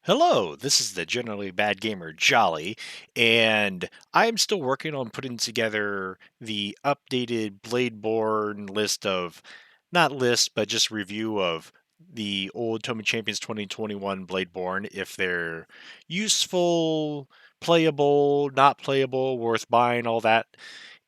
Hello, this is the generally bad gamer Jolly, and I am still working on putting together the updated Bladeborn list of, not list, but just review of the old Tomy Champions 2021 Bladeborn, if they're useful, playable, not playable, worth buying, all that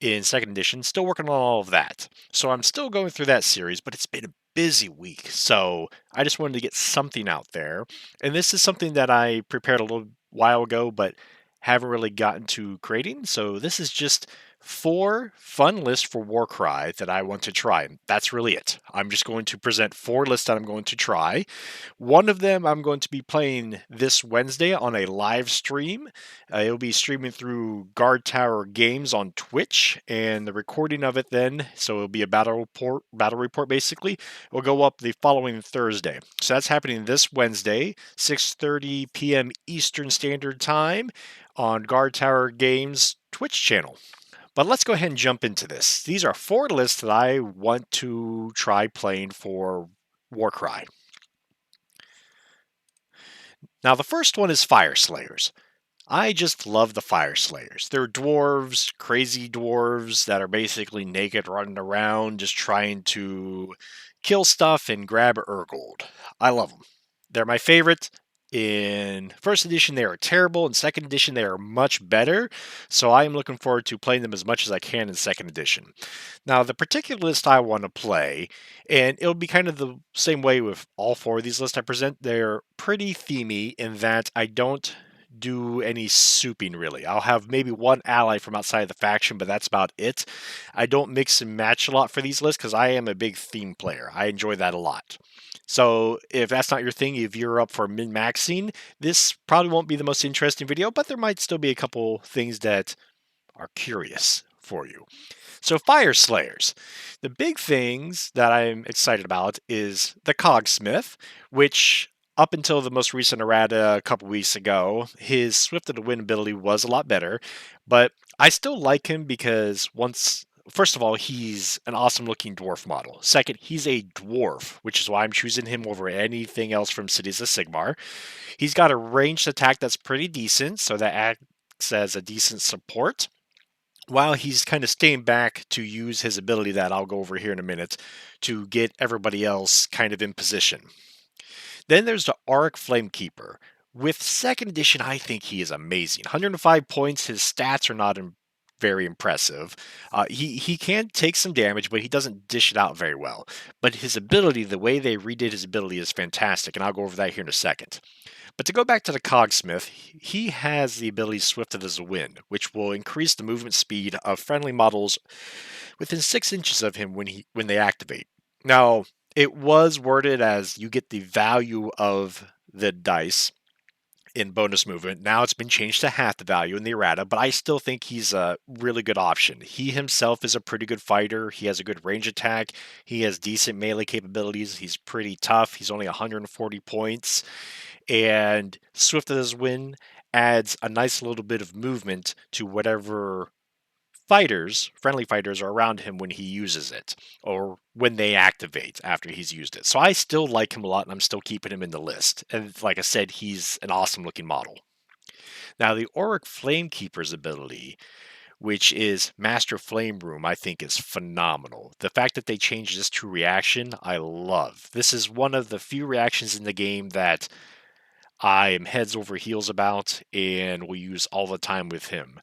in second edition. Still working on all of that. So I'm still going through that series, but it's been a busy week. So I just wanted to get something out there. And this is something that I prepared a little while ago, but haven't really gotten to creating. So this is just four fun lists for Warcry that I want to try. And that's really it. I'm just going to present four lists that I'm going to try. One of them I'm going to be playing this Wednesday on a live stream. It'll be streaming through Guard Tower Games on Twitch, and the recording of it then, so it'll be a battle report basically, will go up the following Thursday. So that's happening this Wednesday, 6:30 p.m. Eastern Standard Time on Guard Tower Games Twitch channel. But let's go ahead and jump into this. These are four lists that I want to try playing for Warcry. Now, the first one is Fire Slayers. I just love the Fire Slayers. They're dwarves, crazy dwarves that are basically naked running around just trying to kill stuff and grab Urgold. I love them. They're my favorite. In first edition, they are terrible. In second edition, they are much better. So I am looking forward to playing them as much as I can in second edition. Now, the particular list I want to play, and it'll be kind of the same way with all four of these lists I present, they're pretty themey in that I don't do any souping really. I'll have maybe one ally from outside of the faction, but that's about it. I don't mix and match a lot for these lists because I am a big theme player. I enjoy that a lot. So if that's not your thing, if you're up for min-maxing, this probably won't be the most interesting video, but there might still be a couple things that are curious for you. So Fire Slayers. The big things that I'm excited about is the Cogsmith, which up until the most recent errata a couple weeks ago, his Swift of the Wind ability was a lot better, but I still like him because first of all, he's an awesome looking dwarf model. Second, he's a dwarf, which is why I'm choosing him over anything else from Cities of Sigmar. He's got a ranged attack that's pretty decent, so that acts as a decent support while he's kind of staying back to use his ability that I'll go over here in a minute to get everybody else kind of in position. Then there's the Auric Flamekeeper. With second edition, I think he is amazing. 105 points. His stats are not very impressive. He can take some damage, but he doesn't dish it out very well. But his ability, the way they redid his ability, is fantastic, and I'll go over that here in a second. But to go back to the Cogsmith, he has the ability Swifted as a Wind, which will increase the movement speed of friendly models within 6 inches of him when they activate. Now, it was worded as you get the value of the dice in bonus movement. Now it's been changed to half the value in the errata, but I still think he's a really good option. He himself is a pretty good fighter. He has a good range attack. He has decent melee capabilities. He's pretty tough. He's only 140 points. And Swift as Wind adds a nice little bit of movement to whatever friendly fighters, are around him when he uses it, or when they activate after he's used it. So I still like him a lot, and I'm still keeping him in the list. And like I said, he's an awesome looking model. Now, the Auric Flamekeeper's ability, which is Master Flame Room, I think is phenomenal. The fact that they changed this to reaction, I love. This is one of the few reactions in the game that I am heads over heels about and will use all the time with him.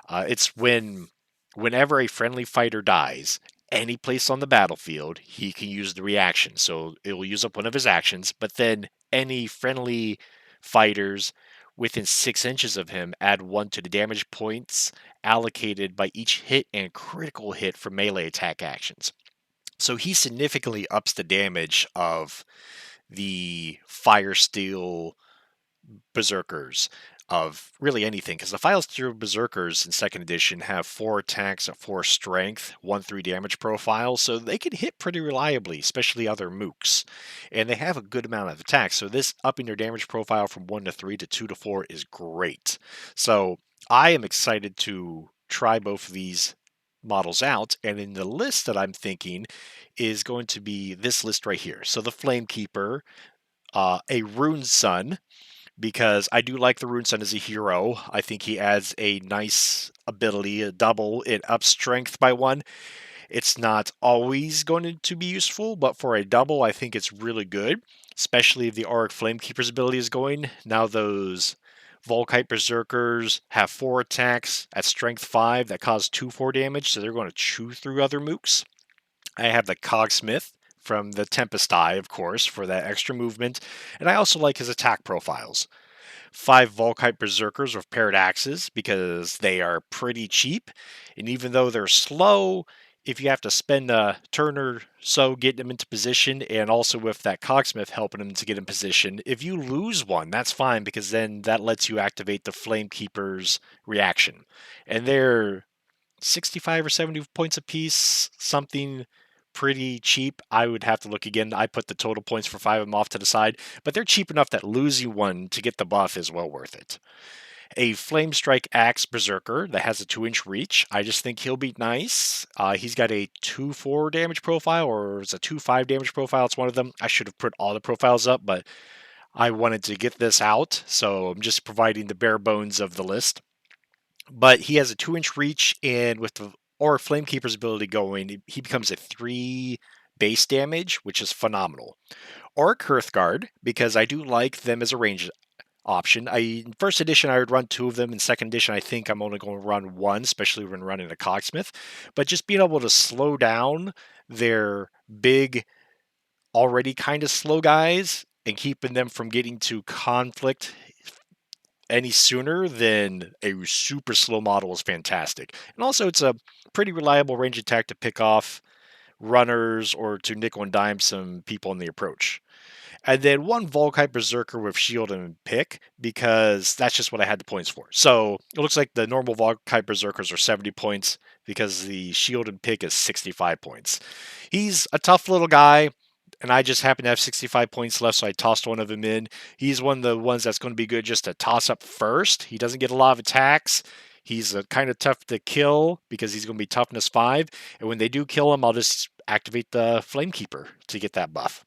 It's whenever a friendly fighter dies, any place on the battlefield, he can use the reaction. So it will use up one of his actions, but then any friendly fighters within 6 inches of him add 1 to the damage points allocated by each hit and critical hit for melee attack actions. So he significantly ups the damage of the Fire Steel berserkers, of really anything, because the Fire Steel berserkers in second edition have 4 attacks at 4 strength, 1-3 damage profile, so they can hit pretty reliably, especially other mooks, and they have a good amount of attacks. So this upping their damage profile from 1 to 3 to 2 to 4 is great. So I am excited to try both of these models out, and in the list that I'm thinking is going to be this list right here. So the Flamekeeper, a Rune Sun, because I do like the Runeson as a hero. I think he adds a nice ability, a double. It ups strength by 1. It's not always going to be useful, but for a double, I think it's really good, especially if the Auric Flamekeeper's ability is going. Now those Volkite Berserkers have 4 attacks at strength 5 that cause 2/4 damage, so they're going to chew through other mooks. I have the Cogsmith from the Tempest Eye, of course, for that extra movement, and I also like his attack profiles. 5 Volkite Berserkers with paired axes because they are pretty cheap, and even though they're slow, if you have to spend a turn or so getting them into position, and also with that Cogsmith helping them to get in position, if you lose one, that's fine because then that lets you activate the Flamekeeper's reaction. And they're 65 or 70 points apiece, something pretty cheap. I would have to look again. I put the total points for 5 of them off to the side, but they're cheap enough that losing one to get the buff is well worth it. A Flame Strike Axe Berserker that has a 2-inch reach. I just think he'll be nice. He's got a 2/4 damage profile, or it's a 2/5 damage profile. It's one of them. I should have put all the profiles up, but I wanted to get this out, so I'm just providing the bare bones of the list. But he has a 2-inch reach, and with the Aura Flamekeeper's ability going, he becomes a 3 base damage, which is phenomenal. Or Hearthguard, because I do like them as a range option. In first edition, I would run 2 of them. In second edition, I think I'm only going to run 1, especially when running a Cogsmith. But just being able to slow down their big, already kind of slow guys and keeping them from getting to conflict any sooner than a super slow model is fantastic. And also, it's a pretty reliable range attack to pick off runners or to nickel and dime some people in the approach. And then 1 Volkite Berserker with shield and pick, because that's just what I had the points for. So it looks like the normal Volkite Berserkers are 70 points because the shield and pick is 65 points. He's a tough little guy, and I just happen to have 65 points left, so I tossed one of them in. He's one of the ones that's going to be good just to toss up first. He doesn't get a lot of attacks. He's kind of tough to kill because he's going to be toughness 5. And when they do kill him, I'll just activate the Flamekeeper to get that buff.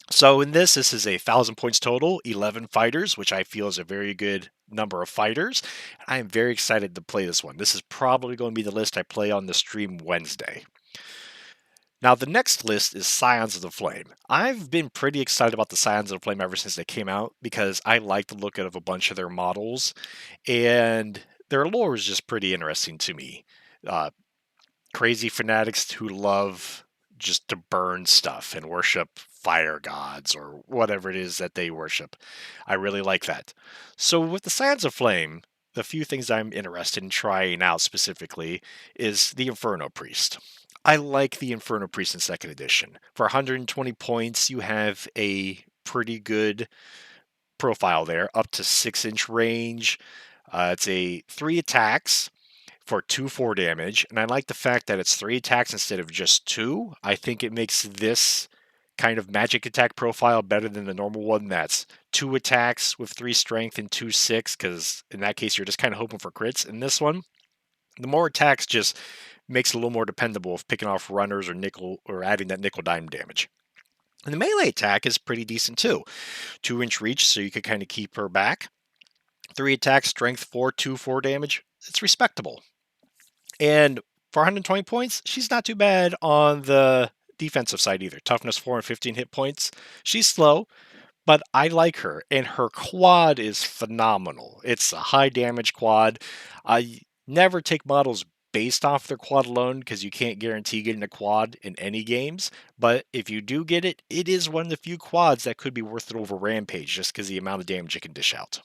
So in this is a 1,000 points total, 11 fighters, which I feel is a very good number of fighters. I am very excited to play this one. This is probably going to be the list I play on the stream Wednesday. Now, the next list is Scions of the Flame. I've been pretty excited about the Scions of the Flame ever since they came out because I like the look of a bunch of their models, and their lore is just pretty interesting to me. Crazy fanatics who love just to burn stuff and worship fire gods or whatever it is that they worship. I really like that. So with the Scions of Flame, the few things I'm interested in trying out specifically is the Inferno Priest. I like the Inferno Priest in 2nd edition. For 120 points, you have a pretty good profile there, up to 6-inch range. It's a 3 attacks for 2/4 damage, and I like the fact that it's 3 attacks instead of just 2. I think it makes this kind of magic attack profile better than the normal one that's 2 attacks with 3 strength and 2 6, because in that case you're just kind of hoping for crits. In this one, the more attacks just makes it a little more dependable of picking off runners or nickel or adding that nickel dime damage. And the melee attack is pretty decent too. 2-inch reach, so you could kind of keep her back. 3 attacks, strength 4, 2/4 damage. It's respectable. And for 120 points, she's not too bad on the defensive side either. Toughness 4 and 15 hit points. She's slow, but I like her. And her quad is phenomenal. It's a high damage quad. I never take models based off their quad alone because you can't guarantee getting a quad in any games. But if you do get it, it is one of the few quads that could be worth it over Rampage just because the amount of damage it can dish out.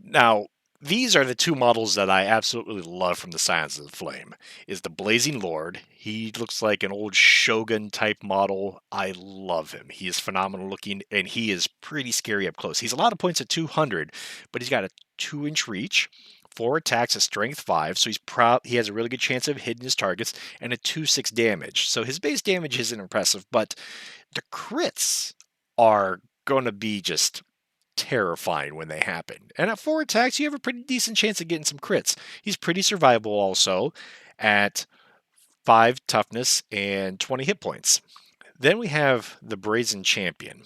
Now, these are the 2 models that I absolutely love from the Scions of the Flame. Is the Blazing Lord. He looks like an old Shogun type model. I love him. He is phenomenal looking, and he is pretty scary up close. He's a lot of points at 200, but he's got a 2-inch reach, 4 attacks at strength 5, so he has a really good chance of hitting his targets, and a 2/6 damage. So his base damage isn't impressive, but the crits are going to be just terrifying when they happen. And at 4 attacks, you have a pretty decent chance of getting some crits. He's pretty survivable also at 5 toughness and 20 hit points. Then we have the Brazen Champion.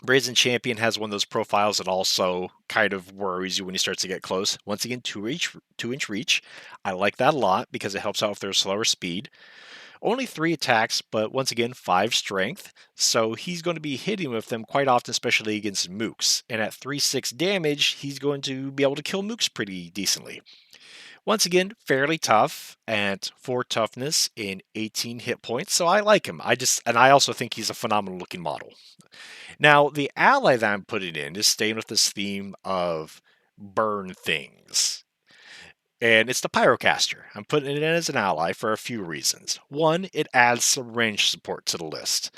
Brazen Champion has one of those profiles that also kind of worries you when he starts to get close. Once again, 2-inch reach. I like that a lot because it helps out with their slower speed. Only 3 attacks, but once again, 5 strength. So he's going to be hitting with them quite often, especially against mooks. And at 3-6 damage, he's going to be able to kill mooks pretty decently. Once again, fairly tough at 4 toughness and 18 hit points. So I like him. I also think he's a phenomenal looking model. Now, the ally that I'm putting in is staying with this theme of burn things. And it's the Pyrocaster. I'm putting it in as an ally for a few reasons. One, it adds some range support to the list.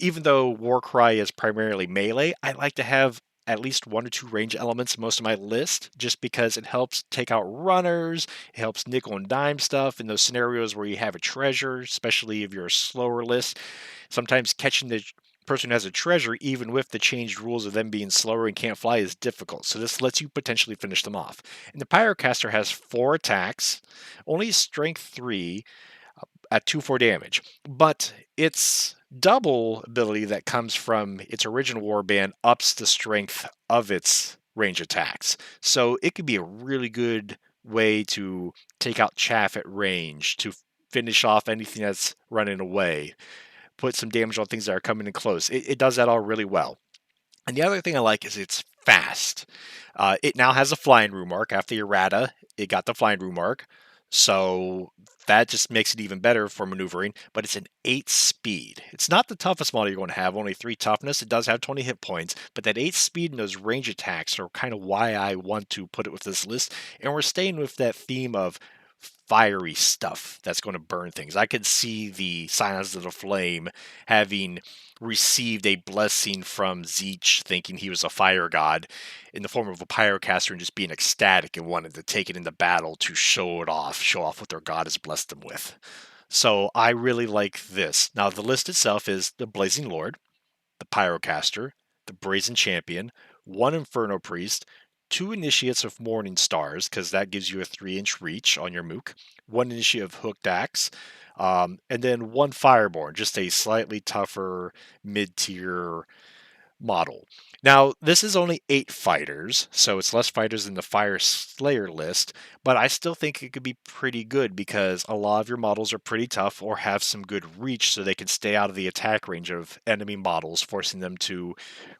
Even though Warcry is primarily melee, I like to have at least 1 or 2 range elements in most of my list, just because it helps take out runners, it helps nickel and dime stuff in those scenarios where you have a treasure, especially if you're a slower list. Sometimes catching the person who has a treasure, even with the changed rules of them being slower and can't fly, is difficult. So this lets you potentially finish them off. And the Pyrocaster has 4 attacks, only strength 3 at 2-4 damage. But its double ability that comes from its original warband ups the strength of its range attacks. So it could be a really good way to take out chaff at range, to finish off anything that's running away, put some damage on things that are coming in close. It does that all really well. And the other thing I like is it's fast. It now has a flying room mark. After errata, it got the flying room mark. So that just makes it even better for maneuvering, but it's an 8 speed. It's not the toughest model you're going to have, only 3 toughness. It does have 20 hit points, but that 8 speed and those range attacks are kind of why I want to put it with this list. And we're staying with that theme of fiery stuff that's going to burn things. I could see the Scions of the Flame having received a blessing from Zeech, thinking he was a fire god in the form of a pyrocaster, and just being ecstatic and wanted to take it into battle to show off what their god has blessed them with. So I really like this. Now the list itself is the Blazing Lord, the Pyrocaster, the Brazen Champion, 1 Inferno Priest, 2 Initiates of Morning Stars, because that gives you a 3-inch reach on your Mook, 1 Initiate of Hooked Axe, and then 1 Fireborn, just a slightly tougher mid-tier model. Now, this is only 8 fighters, so it's less fighters than the Fire Slayer list, but I still think it could be pretty good because a lot of your models are pretty tough or have some good reach so they can stay out of the attack range of enemy models, forcing them to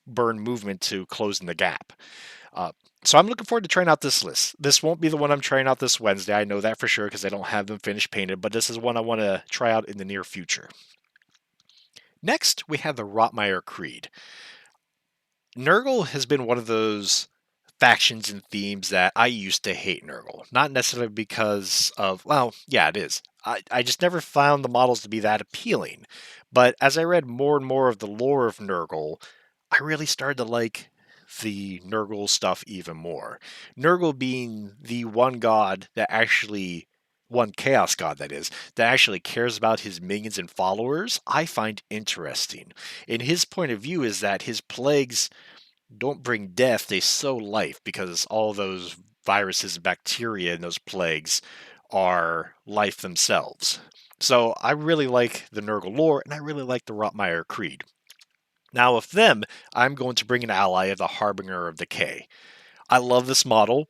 burn movement to close in the gap. So I'm looking forward to trying out this list. This won't be the one I'm trying out this Wednesday. I know that for sure because I don't have them finished painted, but this is one I want to try out in the near future. Next, we have the Rothmeyer Creed. Nurgle has been one of those factions and themes that I used to hate Nurgle. Not necessarily because of, well, yeah, it is. I just never found the models to be that appealing. But as I read more and more of the lore of Nurgle, I really started to like the Nurgle stuff even more. Nurgle being the one god that actually, one chaos god that is, that actually cares about his minions and followers, I find interesting. And his point of view is that his plagues don't bring death, they sow life, because all those viruses and bacteria and those plagues are life themselves. So I really like the Nurgle lore, and I really like the Rothmeyer Creed. Now with them, I'm going to bring an ally of the Harbinger of Decay. I love this model.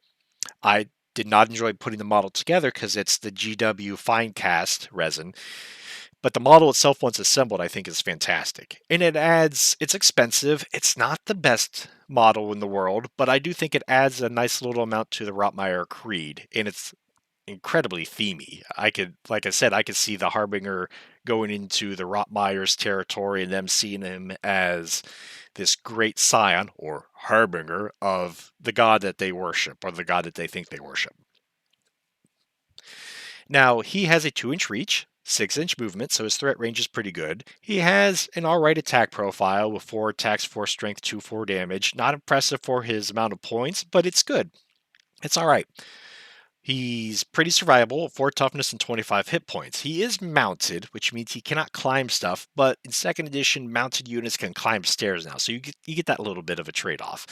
I did not enjoy putting the model together because it's the GW Finecast resin, but the model itself, once assembled, I think is fantastic. And it's expensive. It's not the best model in the world, but I do think it adds a nice little amount to the Rothmeyer Creed. And it's incredibly themey. Like I said, I could see the Harbinger going into the Rothmeyer's territory and them seeing him as this great scion or harbinger of the god that they worship or the god that they think they worship. Now, he has a 2-inch reach, 6-inch movement, so his threat range is pretty good. He has an alright attack profile with 4 attacks, 4 strength, 2-4 damage. Not impressive for his amount of points, but it's good. It's alright. He's pretty survivable, 4 toughness and 25 hit points. He is mounted, which means he cannot climb stuff, but in 2nd edition, mounted units can climb stairs now, so you get that little bit of a trade-off.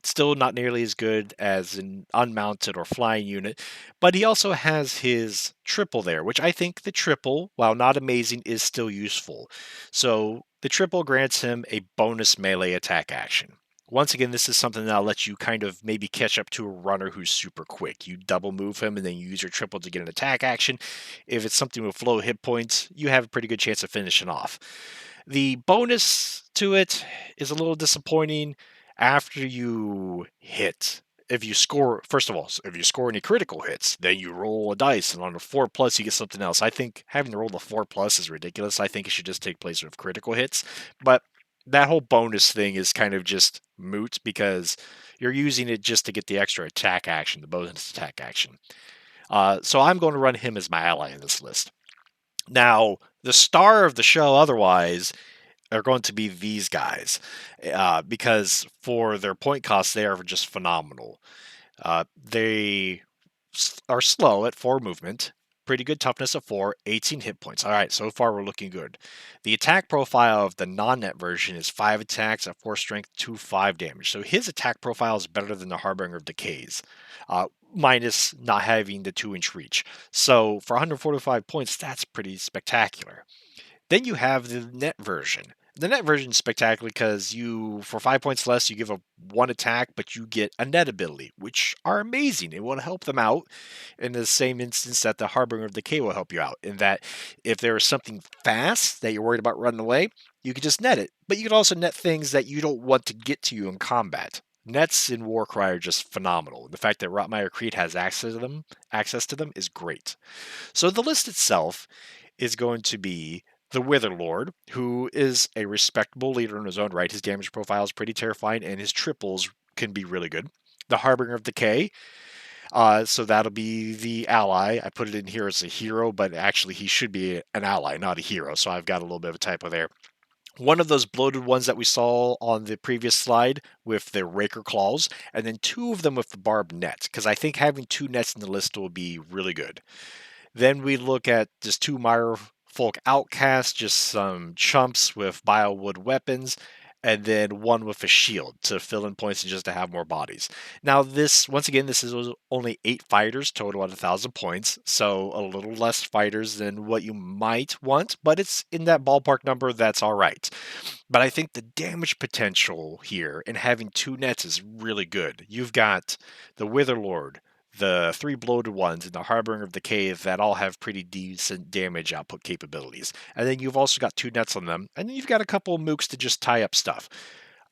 Still not nearly as good as an unmounted or flying unit, but he also has his triple there, which I think the triple, while not amazing, is still useful. So The triple grants him a bonus melee attack action. Once again, this is something that'll let you kind of maybe catch up to a runner who's super quick. You double move him and then you use your triple to get an attack action. If it's something with low hit points, you have a pretty good chance of finishing off. The bonus to it is a little disappointing after you hit. If you score, first of all, if you score any critical hits, then you roll a dice, and on a 4+ you get something else. I think having to roll the 4+ is ridiculous. I think it should just take place with critical hits. But that whole bonus thing is kind of just moot because you're using it just to get the extra attack action, the bonus attack action. So I'm going to run him as my ally in this list. Now, the star of the show otherwise are going to be these guys because for their point costs, they are just phenomenal. They are slow at 4 movement, pretty good toughness of 4, 18 hit points. All right, so far we're looking good. The attack profile of the non-net version is 5 attacks at 4 strength, 2/5 damage. So his attack profile is better than the Harbinger of Decays, minus not having the 2-inch reach. So for 145 points, that's pretty spectacular. Then you have the net version. The net version is spectacular because you, for 5 points less, you give a 1 attack, but you get a net ability, which are amazing. It will help them out in the same instance that the Harbinger of Decay will help you out. In that, if there is something fast that you're worried about running away, you can just net it. But you can also net things that you don't want to get to you in combat. Nets in Warcry are just phenomenal. The fact that Rothmeyer Creed has access to them is great. So the list itself is going to be the Witherlord, who is a respectable leader in his own right. His damage profile is pretty terrifying, and his triples can be really good. The Harbinger of Decay, so that'll be the ally. I put it in here as a hero, but actually he should be an ally, not a hero, so I've got a little bit of a typo there. One of those bloated ones that we saw on the previous slide with the Raker Claws, and then 2 of them with the Barbed Net, because I think having 2 nets in the list will be really good. Then we look at just 2 Mire Folk Outcasts, just some chumps with biowood weapons, and then 1 with a shield to fill in points and just to have more bodies. Now this, once again, this is only 8 fighters total at 1,000 points, so a little less fighters than what you might want, but it's in that ballpark number, that's alright. But I think the damage potential here in having 2 nets is really good. You've got the Witherlord, the 3 bloated ones, and the Harbinger of the Cave that all have pretty decent damage output capabilities. And then you've also got 2 nets on them, and then you've got a couple of mooks to just tie up stuff.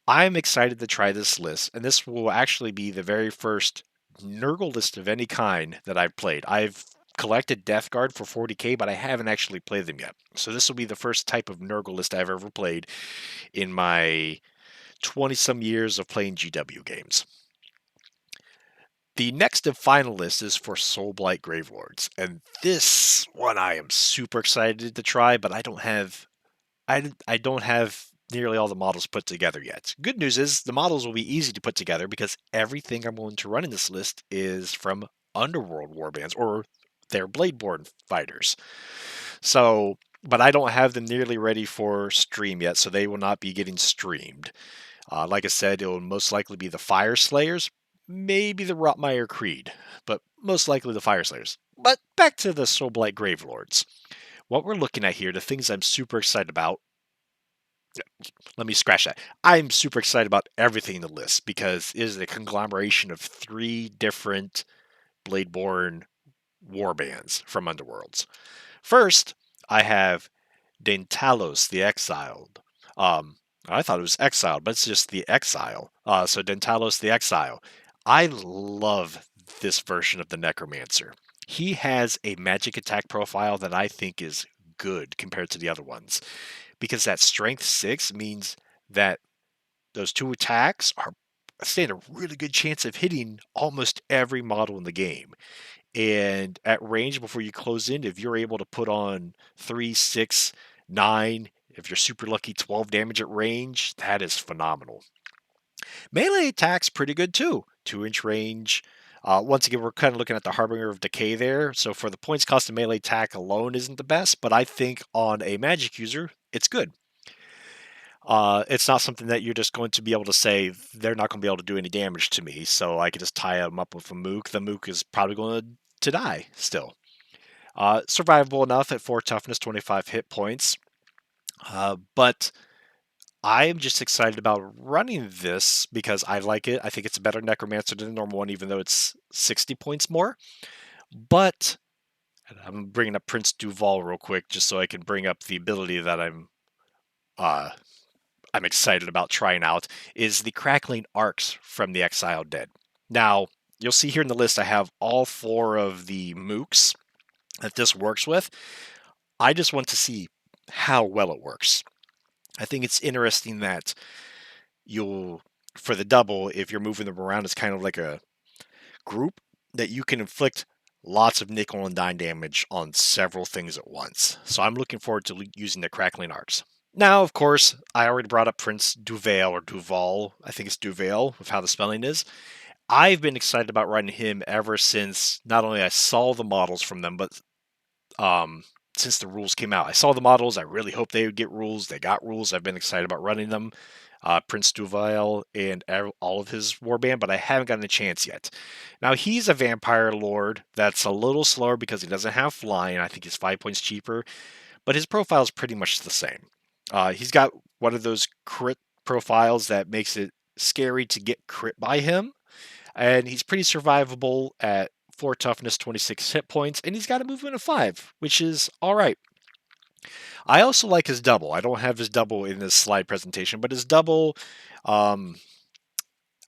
I'm excited to try this list, and this will actually be the very first Nurgle list of any kind that I've played. I've collected Death Guard for 40k, but I haven't actually played them yet. So this will be the first type of Nurgle list I've ever played in my 20-some years of playing GW games. The next and final list is for Soulblight Gravelords, and this one I am super excited to try, but I don't have nearly all the models put together yet. Good news is the models will be easy to put together because everything I'm going to run in this list is from Underworld warbands or their Bladeborn fighters. So, but I don't have them nearly ready for stream yet, so they will not be getting streamed. Like I said, it will most likely be the Fire Slayers, maybe the Rothmeyer Creed, but most likely the Fire Slayers. But back to the Soulblight Gravelords. What we're looking at here, the things I'm super excited about, let me scratch that. I'm super excited about everything in the list because it is a conglomeration of 3 different Bladeborn warbands from Underworlds. First, I have Dentalos the Exiled. I thought it was Exiled, but it's just the Exile. So Dentalos the Exile. I love this version of the Necromancer. He has a magic attack profile that I think is good compared to the other ones. Because that strength 6 means that those 2 attacks stand a really good chance of hitting almost every model in the game. And at range, before you close in, if you're able to put on 3, 6, 9, if you're super lucky, 12 damage at range, that is phenomenal. Melee attack's pretty good too. 2-inch range. Once again, we're kind of looking at the Harbinger of Decay there. So for the points cost of melee attack alone isn't the best, but I think on a magic user, it's good. It's not something that you're just going to be able to say, they're not going to be able to do any damage to me, so I can just tie them up with a mook. The mook is probably going to die still. Survivable enough at 4 toughness, 25 hit points. But I'm just excited about running this because I like it. I think it's a better Necromancer than the normal one, even though it's 60 points more. But I'm bringing up Prince Duval real quick just so I can bring up the ability that uh, I'm excited about trying out is the Crackling Arcs from the Exiled Dead. Now, you'll see here in the list I have all 4 of the mooks that this works with. I just want to see how well it works. I think it's interesting that you'll, for the double, if you're moving them around, it's kind of like a group that you can inflict lots of nickel and dime damage on several things at once. So I'm looking forward to using the Crackling Arcs. Now, of course, I already brought up Prince Duval or Duval. I think it's Duval with how the spelling is. I've been excited about running him ever since not only I saw the models from them, but since the rules came out. I saw the models. I really hoped they would get rules. They got rules. I've been excited about running them. Prince Duval and all of his warband, but I haven't gotten a chance yet. Now, he's a vampire lord that's a little slower because he doesn't have flying. I think he's 5 points cheaper, but his profile is pretty much the same. He's got one of those crit profiles that makes it scary to get crit by him, and he's pretty survivable at 4 toughness, 26 hit points, and he's got a movement of 5, which is all right. I also like his double. I don't have his double in this slide presentation, but his double, um,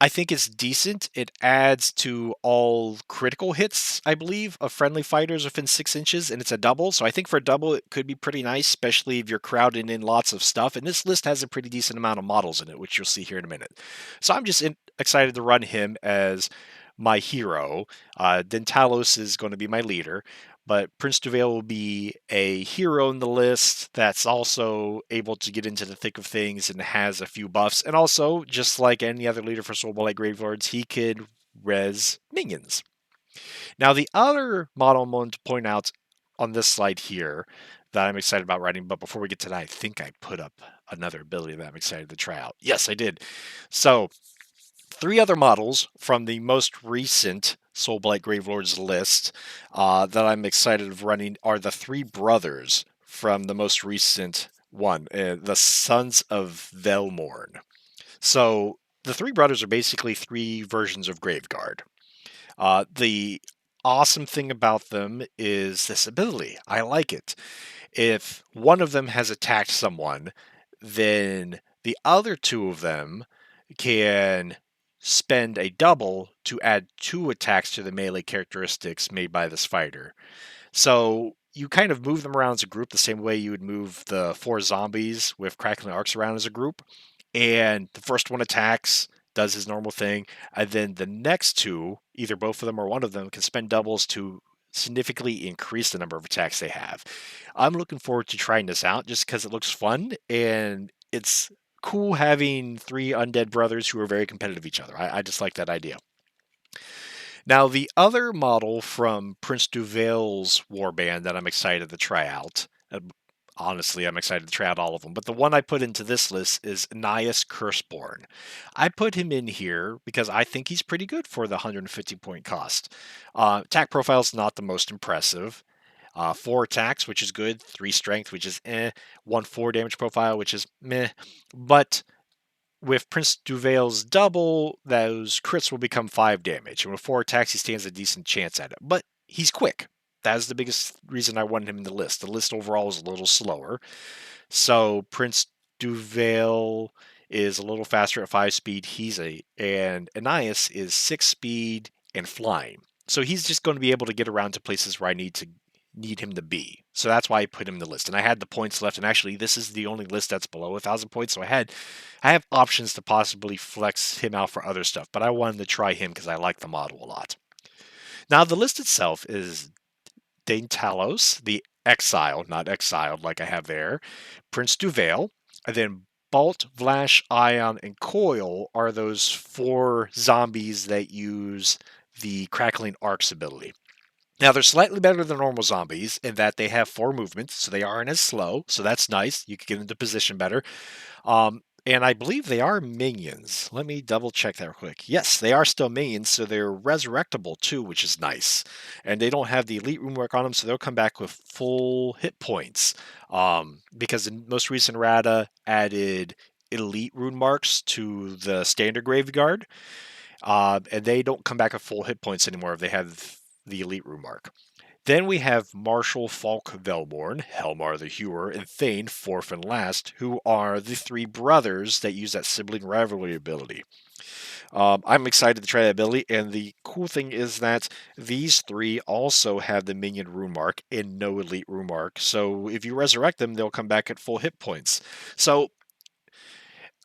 I think it's decent. It adds to all critical hits, I believe, of friendly fighters within 6 inches, and it's a double. So I think for a double, it could be pretty nice, especially if you're crowding in lots of stuff. And this list has a pretty decent amount of models in it, which you'll see here in a minute. So I'm just excited to run him as my hero. Dentalos is going to be my leader, but Prince Duval will be a hero in the list that's also able to get into the thick of things and has a few buffs. And also, just like any other leader for Soulblight Gravelords, he could res minions. Now, the other model I'm going to point out on this slide here that I'm excited about writing, but before we get to that, I think I put up another ability that I'm excited to try out. Yes, I did. So, 3 other models from the most recent Soulblight Gravelords list that I'm excited of running are the 3 brothers from the most recent one, the Sons of Velmorn. So the 3 brothers are basically 3 versions of Graveguard. The awesome thing about them is this ability. I like it. If one of them has attacked someone, then the other 2 of them can spend a double to add 2 attacks to the melee characteristics made by this fighter. So you kind of move them around as a group the same way you would move the 4 zombies with Crackling Arcs around as a group. And the first one attacks, does his normal thing, and then the next 2, either both of them or one of them, can spend doubles to significantly increase the number of attacks they have. I'm looking forward to trying this out just because it looks fun and it's cool having 3 undead brothers who are very competitive with each other. I just like that idea. Now, the other model from Prince Duval's warband that I'm excited to try out, honestly, I'm excited to try out all of them, but the one I put into this list is Anias Curseborn. I put him in here because I think he's pretty good for the 150 point cost. Attack profile is not the most impressive. 4 attacks, which is good. 3 strength, which is 1 4 damage profile, which is meh. But with Prince Duval's double, those crits will become 5 damage. And with 4 attacks, he stands a decent chance at it. But he's quick. That is the biggest reason I wanted him in the list. The list overall is a little slower. So Prince Duval is a little faster at 5 speed. And Anias is 6 speed and flying. So he's just going to be able to get around to places where I need him to be. So that's why I put him in the list. And I had the points left. And actually, this is the only list that's below 1,000 points. So I have options to possibly flex him out for other stuff. But I wanted to try him because I like the model a lot. Now, the list itself is Daintalos, the Exile, not exiled like I have there, Prince Duval, and then Bolt, Vlash, Ion, and Coil are those 4 zombies that use the Crackling Arcs ability. Now, they're slightly better than normal zombies in that they have 4 movements, so they aren't as slow, so that's nice. You can get into position better. And I believe they are minions. Let me double check that real quick. Yes, they are still minions, so they're resurrectable too, which is nice. And they don't have the elite room work on them, so they'll come back with full hit points. Because the most recent Rata added elite rune marks to the standard graveyard, and they don't come back at full hit points anymore if they have the elite rune mark. Then we have Marshal Falk Velborn, Helmar the Hewer, and Thane, fourth and last, who are the three brothers that use that sibling rivalry ability. I'm excited to try that ability, and the cool thing is that these three also have the minion rune mark and no elite rune mark. So if you resurrect them, they'll come back at full hit points. So,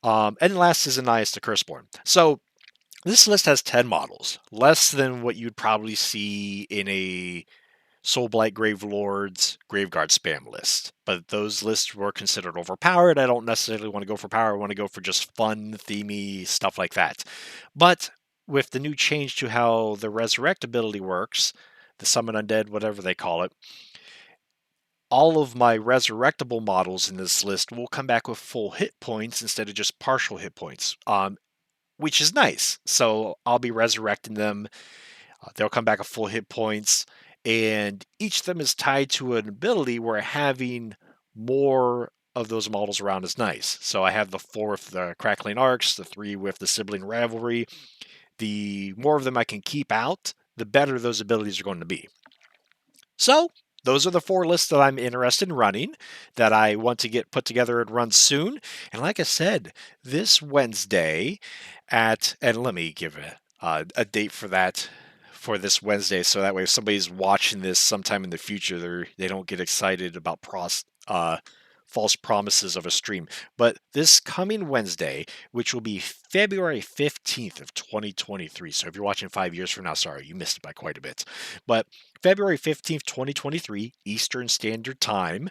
and last is Annias the Curseborn. So this list has 10 models, less than what you'd probably see in a Soulblight Gravelords Graveguard spam list. But those lists were considered overpowered. I don't necessarily want to go for power. I want to go for just fun, themey, stuff like that. But with the new change to how the resurrect ability works, the summon undead, whatever they call it, all of my resurrectable models in this list will come back with full hit points instead of just partial hit points, which is nice. So I'll be resurrecting them. They'll come back at full hit points, and each of them is tied to an ability where having more of those models around is nice. So I have the 4 with the Crackling Arcs, the 3 with the Sibling Rivalry. The more of them I can keep out, the better those abilities are going to be. So those are the 4 lists that I'm interested in running, that I want to get put together and run soon. And like I said, this Wednesday and let me give a date for that for this Wednesday, so that way if somebody's watching this sometime in the future, they don't get excited about false promises of a stream. But this coming Wednesday, which will be February 15th of 2023. So if you're watching 5 years from now, sorry, you missed it by quite a bit. But February 15th, 2023, Eastern Standard Time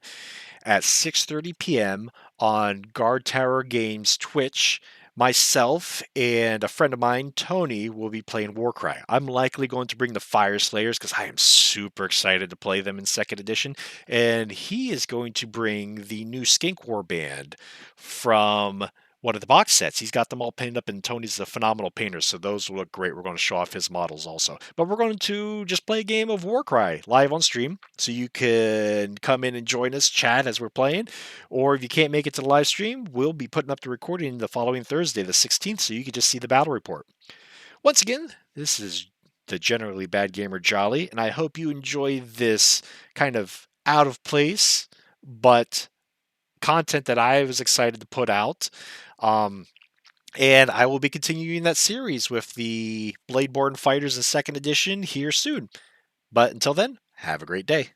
at 6:30 p.m. on Guard Tower Games Twitch. Myself and a friend of mine, Tony, will be playing Warcry. I'm likely going to bring the Fire Slayers because I am super excited to play them in 2nd edition. And he is going to bring the new Skink Warband from one of the box sets. He's got them all painted up, and Tony's a phenomenal painter, so those will look great. We're going to show off his models also. But we're going to just play a game of Warcry live on stream, so you can come in and join us, chat as we're playing. Or if you can't make it to the live stream, we'll be putting up the recording the following Thursday, the 16th, so you can just see the battle report. Once again, this is the Generally Bad Gamer Jolly, and I hope you enjoy this kind of out of place, but content that I was excited to put out. And I will be continuing that series with the Bladeborn Fighters in 2nd edition here soon. But until then, have a great day.